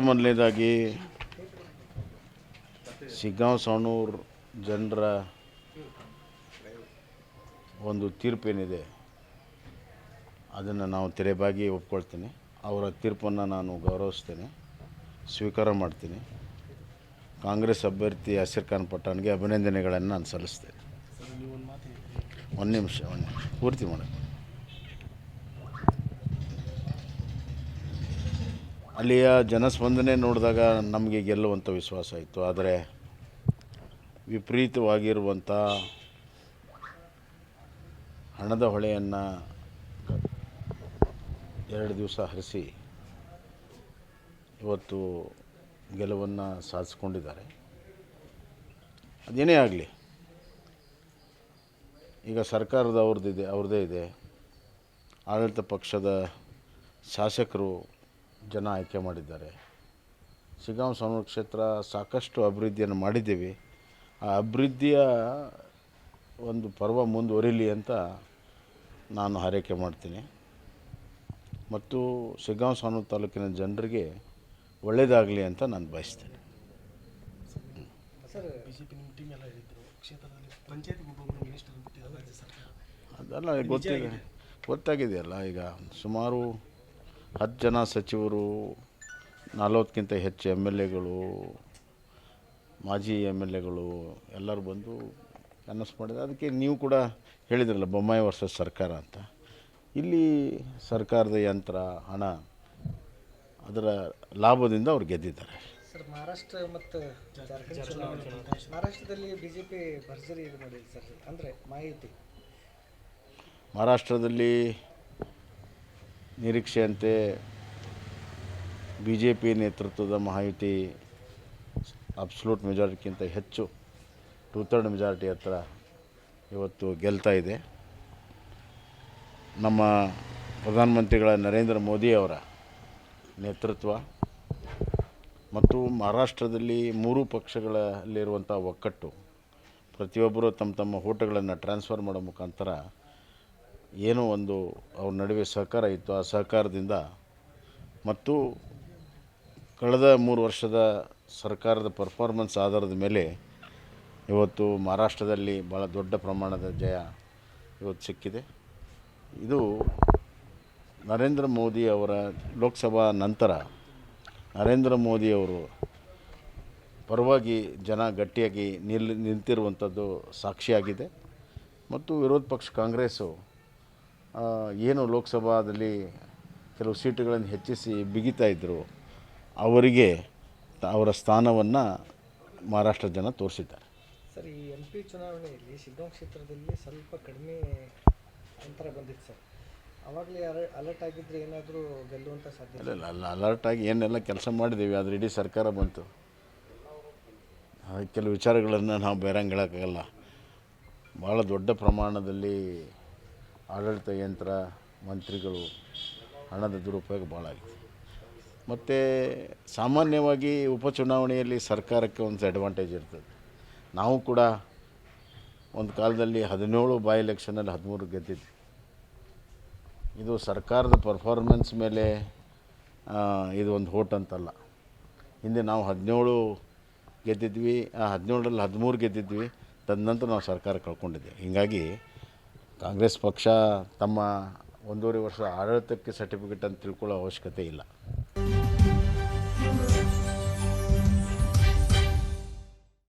ಮೊದಲನೇದಾಗಿ ಶಿಗ್ಗಾಂವ್ ಸವಣೂರು ಜನರ ಒಂದು ತೀರ್ಪೇನಿದೆ ಅದನ್ನು ನಾವು ತೆರೆಬಾಗಿ ಒಪ್ಕೊಳ್ತೀನಿ. ಅವರ ತೀರ್ಪನ್ನು ನಾನು ಗೌರವಿಸ್ತೇನೆ, ಸ್ವೀಕಾರ ಮಾಡ್ತೀನಿ. ಕಾಂಗ್ರೆಸ್ ಅಭ್ಯರ್ಥಿ ಯಾಸೀರ್ ಖಾನ್ ಪಠಾಣ್ಗೆ ಅಭಿನಂದನೆಗಳನ್ನು ನಾನು ಸಲ್ಲಿಸ್ತೇನೆ. ಒಂದು ನಿಮಿಷ ಪೂರ್ತಿ ಮಾಡಿ. ಅಲ್ಲಿಯ ಜನಸ್ಪಂದನೆ ನೋಡಿದಾಗ ನಮಗೆ ಗೆಲ್ಲುವಂಥ ವಿಶ್ವಾಸ ಇತ್ತು. ಆದರೆ ವಿಪರೀತವಾಗಿರುವಂಥ ಹಣದ ಹೊಳೆಯನ್ನು 2 ದಿವಸ ಹರಿಸಿ ಇವತ್ತು ಗೆಲುವನ್ನು ಸಾಧಿಸ್ಕೊಂಡಿದ್ದಾರೆ. ಅದೇನೇ ಆಗಲಿ, ಈಗ ಸರ್ಕಾರದ ಅವ್ರದ್ದೇ ಇದೆ. ಆಡಳಿತ ಪಕ್ಷದ ಶಾಸಕರು ಜನ ಆಯ್ಕೆ ಮಾಡಿದ್ದಾರೆ. ಶಿಗ್ಗಾಂವ್ ಸವಣೂರು ಕ್ಷೇತ್ರ ಸಾಕಷ್ಟು ಅಭಿವೃದ್ಧಿಯನ್ನು ಮಾಡಿದ್ದೀವಿ. ಆ ಅಭಿವೃದ್ಧಿಯ ಒಂದು ಪರ್ವ ಮುಂದುವರಿಲಿ ಅಂತ ನಾನು ಹಾರೈಕೆ ಮಾಡ್ತೀನಿ. ಮತ್ತು ಶಿಗ್ಗಾಂವ್ ಸವಣೂರು ತಾಲೂಕಿನ ಜನರಿಗೆ ಒಳ್ಳೆಯದಾಗಲಿ ಅಂತ ನಾನು ಬಯಸ್ತೇನೆ. ಅದೆಲ್ಲ ಗೊತ್ತಾಗಿದೆಯಲ್ಲ. ಈಗ ಸುಮಾರು 10 ಜನ ಸಚಿವರು, 40ಕ್ಕಿಂತ ಹೆಚ್ಚು MLAಗಳು, ಮಾಜಿ MLAಗಳು ಎಲ್ಲರೂ ಬಂದು ಕನಸು ಮಾಡಿದ್ದಾರೆ. ಅದಕ್ಕೆ ನೀವು ಕೂಡ ಹೇಳಿದ್ರಲ್ಲ ಬೊಮ್ಮಾಯಿ ವರ್ಸಸ್ ಸರ್ಕಾರ ಅಂತ. ಇಲ್ಲಿ ಸರ್ಕಾರದ ಯಂತ್ರ, ಹಣ, ಅದರ ಲಾಭದಿಂದ ಅವ್ರು ಗೆದ್ದಿದ್ದಾರೆ. ಸರ್, ಮಹಾರಾಷ್ಟ್ರ ಮತ್ತು ಜಾರ್ಖಂಡ್ ಚುನಾವಣೆ, ಮಹಾರಾಷ್ಟ್ರದಲ್ಲಿ BJP ಭರ್ಜರಿ ಇದು ಮಾಡಿದೆ ಸರ್. ಅಂದರೆ ಮಾಹಿತಿ ಮಹಾರಾಷ್ಟ್ರದಲ್ಲಿ ನಿರೀಕ್ಷೆಯಂತೆ BJP ನೇತೃತ್ವದ ಮಹಾಯುತಿ ಅಬ್ಸಲ್ಯೂಟ್ ಮೆಜಾರಿಟಿಗಿಂತ ಹೆಚ್ಚು 2/3 ಮೆಜಾರಿಟಿ ಹತ್ರ ಇವತ್ತು ಗೆಲ್ತಾ ಇದೆ. ನಮ್ಮ ಪ್ರಧಾನಮಂತ್ರಿಗಳ ನರೇಂದ್ರ ಮೋದಿ ಅವರ ನೇತೃತ್ವ ಮತ್ತು ಮಹಾರಾಷ್ಟ್ರದಲ್ಲಿ 3 ಪಕ್ಷಗಳಲ್ಲಿರುವಂಥ ಒಕ್ಕಟ್ಟು, ಪ್ರತಿಯೊಬ್ಬರು ತಮ್ಮ ಓಟುಗಳನ್ನು ಟ್ರಾನ್ಸ್ಫರ್ ಮಾಡೋ ಮುಖಾಂತರ ಏನೋ ಒಂದು ಅವ್ರ ನಡುವೆ ಸಹಕಾರ ಇತ್ತು. ಆ ಸಹಕಾರದಿಂದ ಮತ್ತು ಕಳೆದ 3 ವರ್ಷದ ಸರ್ಕಾರದ ಪರ್ಫಾರ್ಮೆನ್ಸ್ ಆಧಾರದ ಮೇಲೆ ಇವತ್ತು ಮಹಾರಾಷ್ಟ್ರದಲ್ಲಿ ಭಾಳ ದೊಡ್ಡ ಪ್ರಮಾಣದ ಜಯ ಇವತ್ತು ಸಿಕ್ಕಿದೆ. ಇದು ನರೇಂದ್ರ ಮೋದಿ ಅವರ ಲೋಕಸಭಾ ನಂತರ ನರೇಂದ್ರ ಮೋದಿಯವರು ಪರವಾಗಿ ಜನ ಗಟ್ಟಿಯಾಗಿ ನಿಂತಿರುವಂಥದ್ದು ಸಾಕ್ಷಿಯಾಗಿದೆ. ಮತ್ತು ವಿರೋಧ ಪಕ್ಷ ಕಾಂಗ್ರೆಸ್ಸು ಏನು ಲೋಕಸಭಾದಲ್ಲಿ ಕೆಲವು ಸೀಟುಗಳನ್ನು ಹೆಚ್ಚಿಸಿ ಬಿಗಿತಾ ಇದ್ದರು, ಅವರಿಗೆ ಅವರ ಸ್ಥಾನವನ್ನು ಮಹಾರಾಷ್ಟ್ರ ಜನ ತೋರಿಸಿದ್ದಾರೆ. ಸರ್, ಈ MP ಚುನಾವಣೆಯಲ್ಲಿ ಶಿಗ್ಗಾಂವ್ ಕ್ಷೇತ್ರದಲ್ಲಿ ಸ್ವಲ್ಪ ಕಡಿಮೆ ಅಂತರ ಬಂದಿತ್ತು ಸರ್. ಆವಾಗಲೇ ಅಲರ್ಟ್ ಆಗಿದ್ದರೆ ಏನಾದರೂ ಗೆಲ್ಲುವಂಥ ಸಾಧ್ಯತೆ? ಇಲ್ಲ, ಅಲರ್ಟಾಗಿ ಏನೆಲ್ಲ ಕೆಲಸ ಮಾಡಿದ್ದೀವಿ, ಆದರೆ ಇಡೀ ಸರ್ಕಾರ ಬಂತು. ಕೆಲವು ವಿಚಾರಗಳನ್ನು ನಾವು ಬೇರಂಗೆ ಹೇಳೋಕ್ಕಾಗಲ್ಲ. ಭಾಳ ದೊಡ್ಡ ಪ್ರಮಾಣದಲ್ಲಿ ಆಡಳಿತ ಯಂತ್ರ, ಮಂತ್ರಿಗಳು, ಹಣದ ದುರುಪಯೋಗ ಭಾಳ ಆಗಿದೆ. ಮತ್ತು ಸಾಮಾನ್ಯವಾಗಿ ಉಪಚುನಾವಣೆಯಲ್ಲಿ ಸರ್ಕಾರಕ್ಕೆ ಒಂದು ಅಡ್ವಾಂಟೇಜ್ ಇರ್ತದೆ. ನಾವು ಕೂಡ ಒಂದು ಕಾಲದಲ್ಲಿ 17 ಬೈ ಎಲೆಕ್ಷನಲ್ಲಿ 13 ಗೆದ್ದಿದ್ವಿ. ಇದು ಸರ್ಕಾರದ ಪರ್ಫಾರ್ಮೆನ್ಸ್ ಮೇಲೆ ಇದು ಒಂದು ಹೋಟ್ ಅಂತಲ್ಲ. ಹಿಂದೆ ನಾವು 17 ಗೆದ್ದಿದ್ವಿ, ಆ 17ರಲ್ಲಿ 13 ಗೆದ್ದಿದ್ವಿ. ತದನಂತರ ನಾವು ಸರ್ಕಾರ ಕಳ್ಕೊಂಡಿದ್ದೇವೆ. ಹೀಗಾಗಿ ಕಾಂಗ್ರೆಸ್ ಪಕ್ಷ ತಮ್ಮ 1.5 ವರ್ಷ ಆಡಳಿತಕ್ಕೆ ಸರ್ಟಿಫಿಕೇಟ್ ಅಂತ ತಿಳ್ಕೊಳ್ಳೋ ಅವಶ್ಯಕತೆ ಇಲ್ಲ.